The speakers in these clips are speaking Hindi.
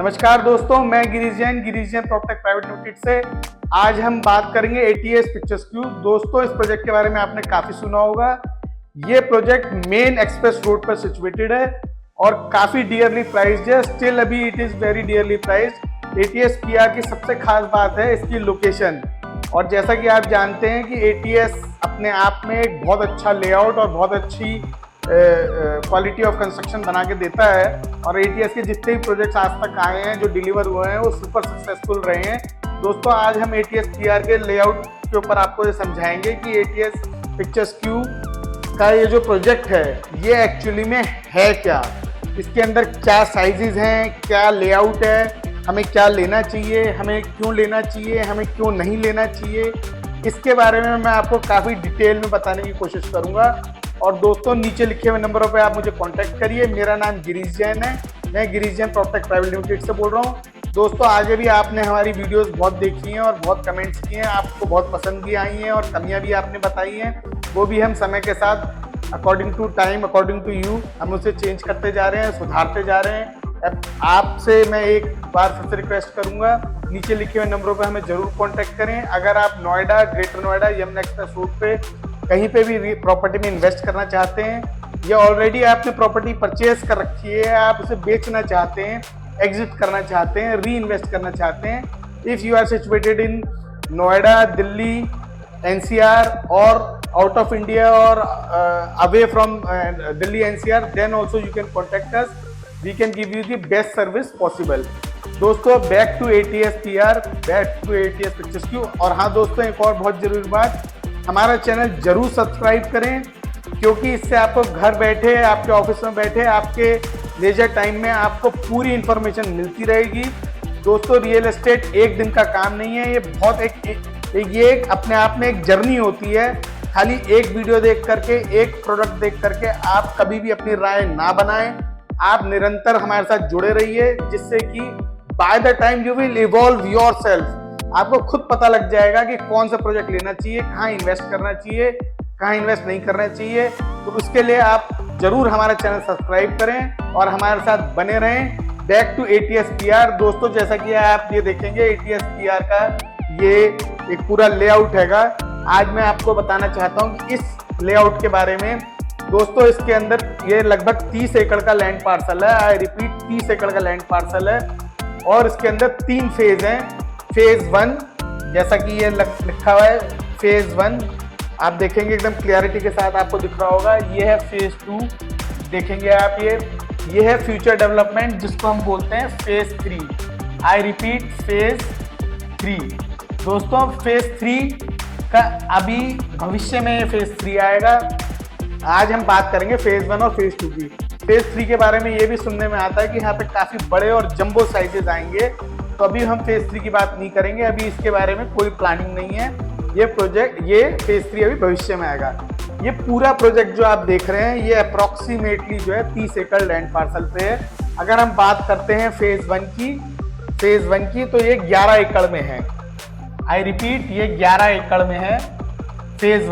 नमस्कार दोस्तों, मैं गिरीश जैन प्रॉपर्टेक प्राइवेट लिमिटेड से। आज हम बात करेंगे एटीएस पिक्चर्स क्यू। दोस्तों, इस प्रोजेक्ट के बारे में आपने काफी सुना होगा। ये प्रोजेक्ट मेन एक्सप्रेस रोड पर सिचुएटेड है और काफी डियरली प्राइस्ड है। स्टिल अभी it is very dearly priced. ATS PR की सबसे खास बात है इसकी लोकेशन। और जैसा कि आप जानते हैं कि एटीएस अपने आप में एक बहुत अच्छा लेआउट और बहुत अच्छी क्वालिटी ऑफ कंस्ट्रक्शन बना के देता है। और एटीएस के जितने भी प्रोजेक्ट्स आज तक आए हैं, जो डिलीवर हुए हैं, वो सुपर सक्सेसफुल रहे हैं। दोस्तों, आज हम एटीएस पीआर के लेआउट के ऊपर आपको ये समझाएंगे कि एटीएस पिक्चर्स क्यू का ये जो प्रोजेक्ट है ये एक्चुअली में है क्या, इसके अंदर क्या साइजेस हैं, क्या लेआउट है, हमें क्या लेना चाहिए, हमें क्यों लेना चाहिए, हमें क्यों नहीं लेना चाहिए, इसके बारे में मैं आपको काफ़ी डिटेल में बताने की कोशिश करूँगा। और दोस्तों, नीचे लिखे हुए नंबरों पे आप मुझे कांटेक्ट करिए। मेरा नाम गिरीश जैन है, मैं गिरीश जैन प्रॉपर्टेक प्राइवेट लिमिटेड से बोल रहा हूँ। दोस्तों, आगे भी आपने हमारी वीडियोस बहुत देखी हैं और बहुत कमेंट्स किए हैं, आपको बहुत पसंद भी आई हैं और कमियां भी आपने बताई हैं। वो भी हम समय के साथ according to time, according to you, हम उसे चेंज करते जा रहे हैं, सुधारते जा रहे हैं। आपसे मैं एक बार फिर से रिक्वेस्ट करूँगा, नीचे लिखे हुए नंबरों पर हमें ज़रूर कॉन्टैक्ट करें। अगर आप Noida, greater Noida, Yamuna express road पे कहीं पे भी प्रॉपर्टी में इन्वेस्ट करना चाहते हैं या ऑलरेडी आपने प्रॉपर्टी परचेज कर रखी है, आप उसे बेचना चाहते हैं, एग्जिट करना चाहते हैं, री इन्वेस्ट करना चाहते हैं, if you are situated in Noida, Delhi, NCR और आउट ऑफ इंडिया और away from Delhi NCR, then also you can contact us, we can give you the best service possible. दोस्तों, back to ATS PR, back to ATS pictures Q. और हाँ दोस्तों, एक और बहुत जरूरी बात, हमारा चैनल जरूर सब्सक्राइब करें, क्योंकि इससे आपको घर बैठे, आपके ऑफिस में बैठे, आपके लेजर टाइम में आपको पूरी इंफॉर्मेशन मिलती रहेगी। दोस्तों, रियल एस्टेट एक दिन का काम नहीं है, ये बहुत एक अपने आप में एक जर्नी होती है। खाली एक वीडियो देख करके, एक प्रोडक्ट देख करके आप कभी भी अपनी राय ना बनाएं। आप निरंतर हमारे साथ जुड़े रहिए, जिससे कि by the time you will evolve yourself, आपको खुद पता लग जाएगा कि कौन सा प्रोजेक्ट लेना चाहिए, कहाँ इन्वेस्ट करना चाहिए, कहाँ इन्वेस्ट नहीं करना चाहिए। तो उसके लिए आप जरूर हमारा चैनल सब्सक्राइब करें और हमारे साथ बने रहें। Back to ATS PR. दोस्तों, जैसा कि आप ये देखेंगे, एटीएस पीआर का ये एक पूरा लेआउट हैगा। आज मैं आपको बताना चाहता हूँ कि इस लेआउट के बारे में। दोस्तों, इसके अंदर ये लगभग 30 एकड़ का लैंड पार्सल है। आई रिपीट, 30 एकड़ का लैंड पार्सल है और इसके अंदर 3 फेज हैं। फेज 1, जैसा कि ये लिखा हुआ है, फेज 1 आप देखेंगे एकदम क्लियरिटी के साथ आपको दिख रहा होगा। ये है फेज 2, देखेंगे आप, ये है फ्यूचर डेवलपमेंट, जिसको हम बोलते हैं फेज 3। I repeat, phase 3। दोस्तों, फेज 3 का अभी भविष्य में फेज 3 आएगा। आज हम बात करेंगे फेज 1 और फेज 2 की। फेज 3 के बारे में ये भी सुनने में आता है कि यहाँ पे काफी बड़े और जंबो साइजेस आएंगे, तो अभी हम फेज 3 की बात नहीं करेंगे। अभी इसके बारे में कोई प्लानिंग नहीं है। ये फेज 3 अभी भविष्य में आएगा। ये पूरा प्रोजेक्ट जो आप देख रहे हैं, ये अप्रोक्सीमेटली जो है 30 एकड़ लैंड पार्सल पे है। अगर हम बात करते हैं फेज 1 की, तो ये 11 एकड़ में है। आई रिपीट, ये 11 एकड़ में है फेज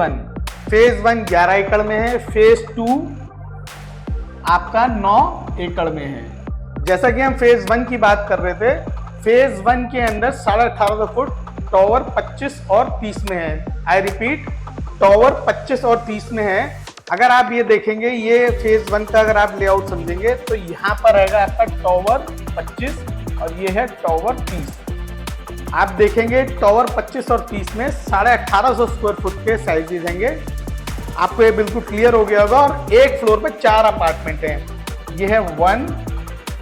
1 11 एकड़ में है। फेज 2 आपका 9 एकड़ में है। जैसा कि हम फेज 1 की बात कर रहे थे, फेज 1 के अंदर 1850 फुट टॉवर 25 और 30 में है। आई रिपीट, टॉवर 25 और 30 में है। अगर आप ये देखेंगे, ये फेज 1 का अगर आप लेआउट समझेंगे, तो यहाँ पर रहेगा आपका टॉवर 25 और ये है टॉवर 30। आप देखेंगे टॉवर 25 और 30 में 1850 स्क्वायर फुट के साइजेज होंगे। आपको ये बिल्कुल क्लियर हो गया होगा। और एक फ्लोर पे 4 अपार्टमेंट हैं। ये है 1,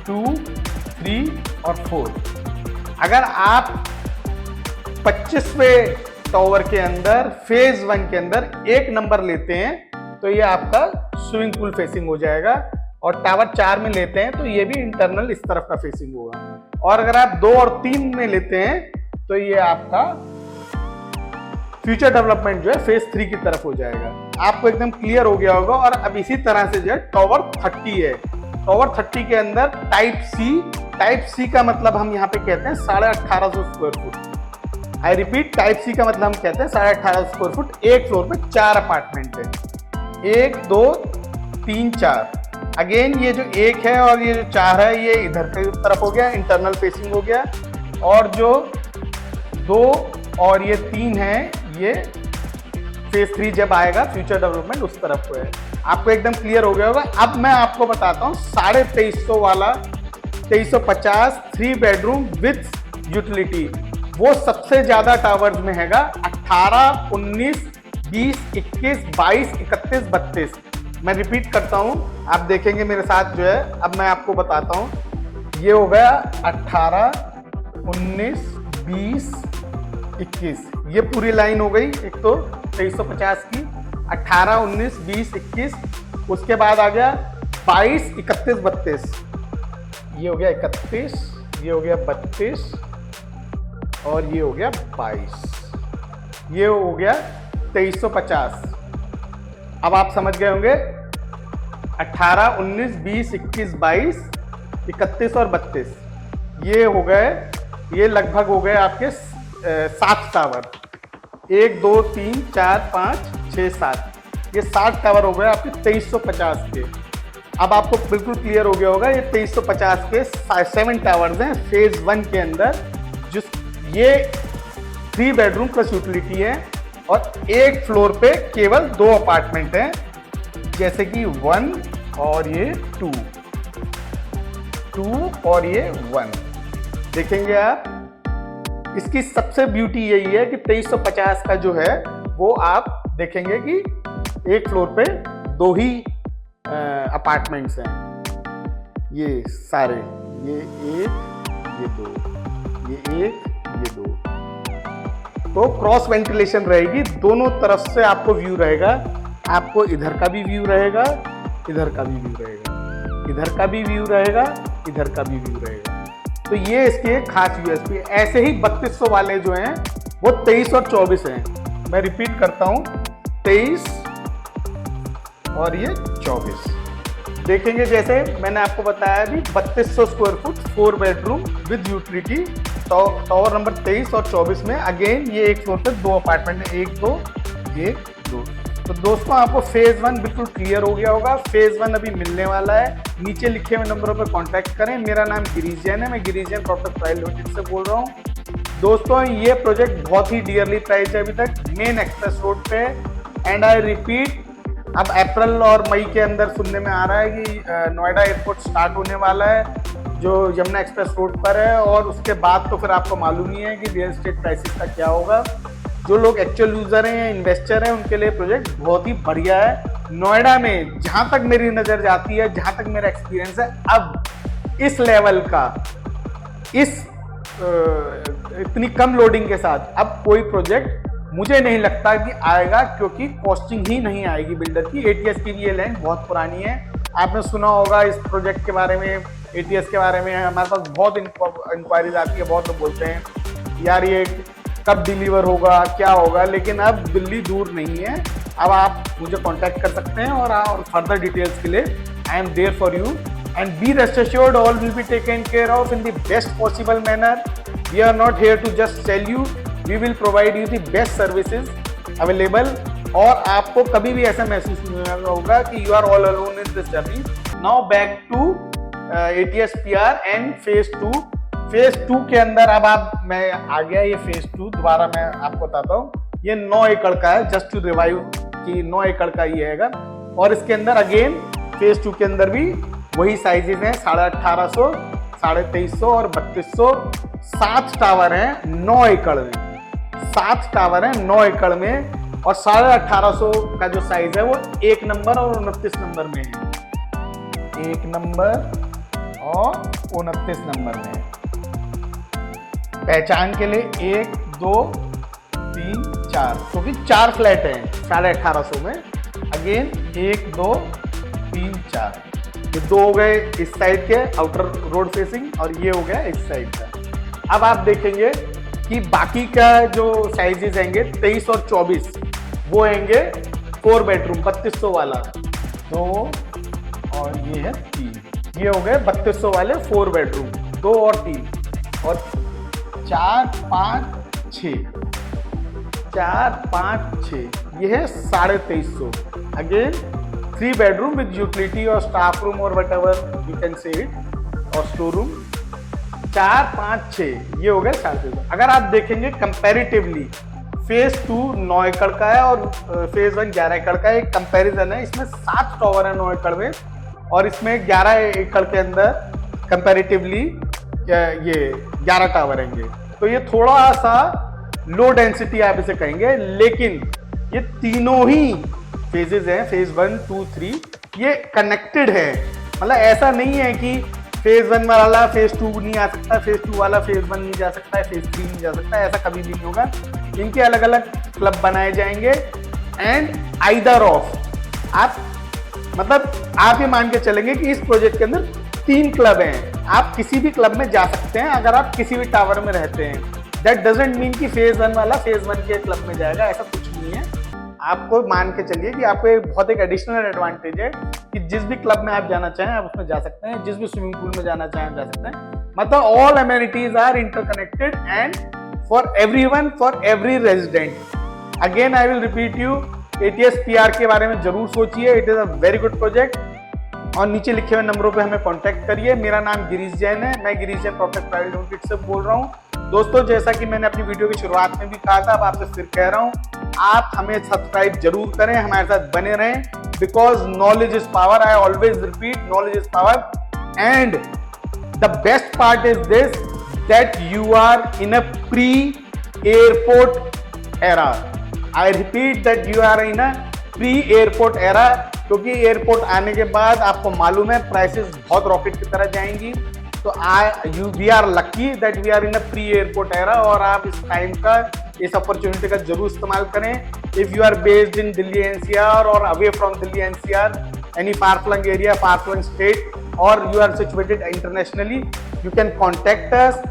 2, 3 और 4। अगर आप 25वें टावर के अंदर फेज 1 के अंदर एक नंबर लेते हैं, तो ये आपका स्विमिंग पूल फेसिंग हो जाएगा। और टावर 4 में लेते हैं तो ये भी इंटरनल इस तरफ का फेसिंग होगा। और अगर आप 2 और 3 में लेते हैं, तो ये आपका फ्यूचर डेवलपमेंट जो है फेज 3 की तरफ हो जाएगा। आपको एकदम क्लियर हो गया होगा। और अब इसी तरह से जो है टावर 30 है। टावर 30 के अंदर टाइप सी का मतलब हम यहाँ पे कहते हैं 1850 square foot. I repeat, type C का मतलब हम कहते हैं 1850 स्क्वायर फुट। एक फ्लोर पे 4 अपार्टमेंट है, 1, 2, 3, 4। अगेन ये जो 1 है और ये जो 4 है ये इधर की तरफ हो गया, इंटरनल फेसिंग हो गया, और जो 2 और ये 3 है ये फेज 3 जब आएगा फ्यूचर डेवलपमेंट उस तरफ को है। आपको एकदम क्लियर हो गया होगा। अब मैं आपको बताता हूँ 2350 वाला 2350 3 बेडरूम विथ यूटिलिटी, वो सबसे ज्यादा टावर्स में हैगा 18, 19, 20, 21, 22, 31, 32। मैं रिपीट करता हूं, आप देखेंगे मेरे साथ जो है। अब मैं आपको बताता हूं, ये हो गया 18, 19, 20, 21, ये पूरी लाइन हो गई। एक तो 2350 की 18, 19, 20, 21, उसके बाद आ गया 22, 31, 32, ये हो गया 31, ये हो गया 32 और ये हो गया 22, ये हो गया 2350। अब आप समझ गए होंगे 18, 19, 20, 21, 22, 31 और 32 ये हो गए, ये लगभग हो गए आपके 7 टावर। 1, 2, 3, 4, 5, 6, 7, ये 7 टावर हो गए आपके 2350 के। अब आपको बिल्कुल क्लियर हो गया होगा, ये 2350 के 7 टावर्स हैं फेज 1 के अंदर, जिस ये 3 बेडरूम प्लस यूटिलिटी है और एक फ्लोर पे केवल 2 अपार्टमेंट हैं, जैसे कि 1 और ये 2 और ये 1। देखेंगे आप, इसकी सबसे ब्यूटी यही है कि 2350 का जो है वो आप देखेंगे कि एक फ्लोर पे 2 ही अपार्टमेंट्स हैं, ये सारे, ये 1, ये 2, ये 1, ये 2। तो क्रॉस वेंटिलेशन रहेगी, दोनों तरफ से आपको व्यू रहेगा। आपको इधर का भी व्यू रहेगा, इधर का भी व्यू रहेगा, इधर का भी व्यू रहेगा, इधर का भी व्यू रहेगा। तो ये इसकी एक खास यूएसपी है। ऐसे ही 3200 वाले जो हैं वो 23 और 24 हैं। मैं रिपीट करता हूं, 23 और ये 24। देखेंगे जैसे मैंने आपको बताया अभी 3200 square foot 4 bedroom with utility, tower number 23 और 24 में। अगेन ये एक फ्लोर पे 2 अपार्टमेंट है, 1, 2, 1, 2। तो दोस्तों आपको फेज 1 बिल्कुल क्लियर हो गया होगा। फेज 1 अभी मिलने वाला है। नीचे लिखे हुए नंबरों पर कांटेक्ट करें। मेरा नाम गिरीश जैन है, मैं Girish Jain property private limited से बोल रहा हूँ। दोस्तों ये प्रोजेक्ट बहुत ही डियरली प्राइस है अभी तक, मेन एक्सप्रेस रोड पे है। एंड आई रिपीट, अब अप्रैल और मई के अंदर सुनने में आ रहा है कि नोएडा एयरपोर्ट स्टार्ट होने वाला है, जो यमुना एक्सप्रेस रोड पर है। और उसके बाद तो फिर आपको मालूम ही है कि रियल एस्टेट प्राइसेस का क्या होगा। जो लोग एक्चुअल यूजर हैं या इन्वेस्टर हैं उनके लिए प्रोजेक्ट बहुत ही बढ़िया है। नोएडा में जहां तक मेरी नजर जाती है, जहां तक मेरा एक्सपीरियंस है, अब इस लेवल का, इस इतनी कम लोडिंग के साथ अब कोई प्रोजेक्ट मुझे नहीं लगता कि आएगा, क्योंकि कॉस्टिंग ही नहीं आएगी बिल्डर की। एटीएस की ये लैंड बहुत पुरानी है, आपने सुना होगा इस प्रोजेक्ट के बारे में, एटीएस के बारे में। हमारे पास बहुत इंक्वायरीज आती है, बहुत लोग बोलते हैं यार ये कब डिलीवर होगा, क्या होगा। लेकिन अब दिल्ली दूर नहीं है, अब आप मुझे कांटेक्ट कर सकते हैं और फर्दर डिटेल्स के लिए I am there for you. And be rest assured, all will be taken care of in the best possible manner. We are not here to just sell you, we will provide you the best services available. और आपको कभी भी ऐसा महसूस नहीं होगा कि you are all alone in this journey. Now back to ATS PR and phase 2। Phase 2 के अंदर अब मैं आ गया, ये फेज 2 दोबारा मैं आपको बताता हूँ। ये 9 एकड़ का है, जस्ट टू रिवाइव कि 9 एकड़ का ये हैगा। और इसके अंदर अगेन फेज 2 के अंदर भी वही साइजेस हैं, 1850, 2350 और 3200। 7 टावर हैं 9 एकड़ में, 7 टावर हैं 9 एकड़ में। और 1850 का जो साइज है वो 1 नंबर और 29 नंबर में है, 1 नंबर और 29 नंबर में है। पहचान के लिए 1, 2, 3, 4, क्योंकि 4 फ्लैट हैं 1850 में। अगेन 1, 2, 3, 4, ये 2 हो गए इस साइड के आउटर रोड फेसिंग और ये हो गया इस साइड का। अब आप देखेंगे कि बाकी का जो साइजेस हैंगे 23 और 24 वो हैंगे 4 बेडरूम 3200 वाला 2 और ये है 3, ये हो गए 3200 वाले 4 बेडरूम 2 और 3 और 4, 5, 6, 4, 5, 6, ये है 2350। अगेन 3 बेडरूम विद यूटिलिटी और स्टाफ रूम और what ever you can say it, और स्टोर रूम। 4, 5, 6 ये हो गए 4 फेज। अगर आप देखेंगे कंपैरेटिवली फेज 2 9 एकड़ का है और फेज 1 11 एकड़ का है। एक कंपैरिजन है, इसमें 7 टावर है 9 एकड़ में, और इसमें 11 एकड़ के अंदर कंपैरेटिवली ये 11 टावर रहेंगे। तो ये थोड़ा सा लो डेंसिटी आप इसे कहेंगे, लेकिन ये तीनों ही फेजेस हैं, फेज 1 2 3 ये कनेक्टेड है। मतलब ऐसा नहीं है कि फेज 1 वाला फेज 2 नहीं आ सकता, फेज 2 वाला फेज 1 नहीं जा सकता है, फेज 3 नहीं जा सकता है, ऐसा कभी भी नहीं होगा। इनके अलग अलग क्लब बनाए जाएंगे एंड आइदर ऑफ आप, मतलब आप ये मान के चलेंगे कि इस प्रोजेक्ट के अंदर 3 क्लब हैं। आप किसी भी क्लब में जा सकते हैं अगर आप किसी भी टावर में रहते हैं। दैट डजंट मीन कि फेज 1 वाला फेज 1 के क्लब में जाएगा, ऐसा कुछ नहीं है। आपको मान के चलिए कि आपको बहुत एक एडिशनल एडवांटेज है कि जिस भी क्लब में आप जाना चाहें आप उसमें जा सकते हैं, जिस भी स्विमिंग पूल में जाना चाहें आप जा सकते हैं। मतलब all amenities are interconnected and for everyone, for every resident. Again I will repeat you, ATS PR के बारे में जरूर सोचिए, it is a very good project. और नीचे लिखे हुए नंबरों पे हमें कांटेक्ट करिए। मेरा नाम गिरीश जैन है, मैं Girish Jain property private limited से बोल रहा हूँ। दोस्तों, जैसा कि मैंने अपनी वीडियो की शुरुआत में भी कहा था, अब आपसे फिर कह रहा हूँ, आप हमें सब्सक्राइब जरूर करें, हमारे साथ बने रहें, because knowledge is power. I always repeat, knowledge is power. And the best part is this, that you are in a pre airport era. I repeat that you are in a pre airport era, क्योंकि एयरपोर्ट आने के बाद आपको मालूम है प्राइसेस बहुत रॉकेट की तरह जाएंगी। तो we are lucky that we are in a pre airport era, और आप इस टाइम का, इस अपॉर्चुनिटी का जरूर इस्तेमाल करें। If you are based in Delhi NCR और away from Delhi NCR, any far flung area, far flung state, और you are situated internationally, you can contact us.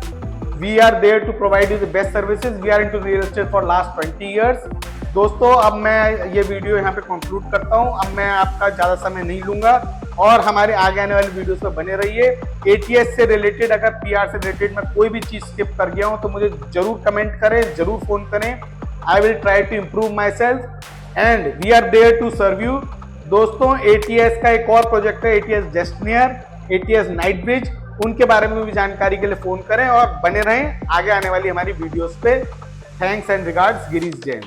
We are there to provide you the best services. We are into real estate for last 20 years. दोस्तों, अब मैं ये वीडियो यहाँ पे कंक्लूड करता हूँ। अब मैं आपका ज़्यादा समय नहीं लूँगा, और हमारे आगे आने वाली वीडियोस पे बने रहिए। ATS से रिलेटेड, अगर PR से रिलेटेड मैं कोई भी चीज़ स्किप कर गया हूँ तो मुझे जरूर कमेंट करें, जरूर फ़ोन करें। I will try to improve myself and we are there to serve you. दोस्तों, ATS का एक और प्रोजेक्ट है, ATS Destinaire, ATS Knightsbridge, उनके बारे में भी जानकारी के लिए फ़ोन करें और बने रहें आगे आने वाली हमारी वीडियोस पे। Thanks and regards, Girish Jain.